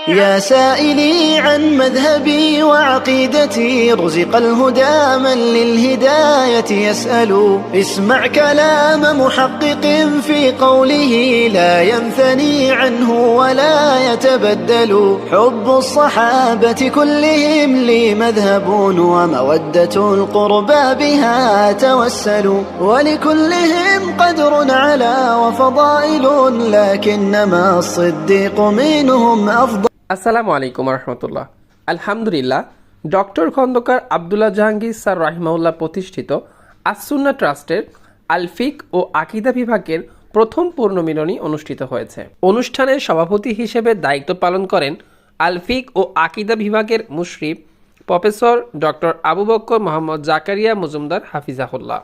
يا سائلي عن مذهبي وعقيدتي رزق الهدى من للهداية يسأل اسمع كلام محقق في قوله لا ينثني عنه ولا يتبدل حب الصحابة كلهم لي مذهب ومودة القربى بها أتوسل ولكلهم قدر على وفضائل لكنما الصديق منهم أفضل আসসালামু আলাইকুম রহমতুল্লাহ। আলহামদুলিল্লাহ, ডক্টর খন্দকার আব্দুল্লাহ জাহাঙ্গীর স্যার রাহিমাহুল্লাহ প্রতিষ্ঠিত আস-সুন্নাহ ট্রাস্টের আল-ফিক ও আকীদা বিভাগের প্রথম পূর্ণমিলনী অনুষ্ঠিত হয়েছে। অনুষ্ঠানের সভাপতি হিসেবে দায়িত্ব পালন করেন আল-ফিক ও আকীদা বিভাগের মুশরিফ প্রফেসর ডক্টর আবু বকর মোহাম্মদ জাকারিয়া মজুমদার হাফিজাহুল্লাহ।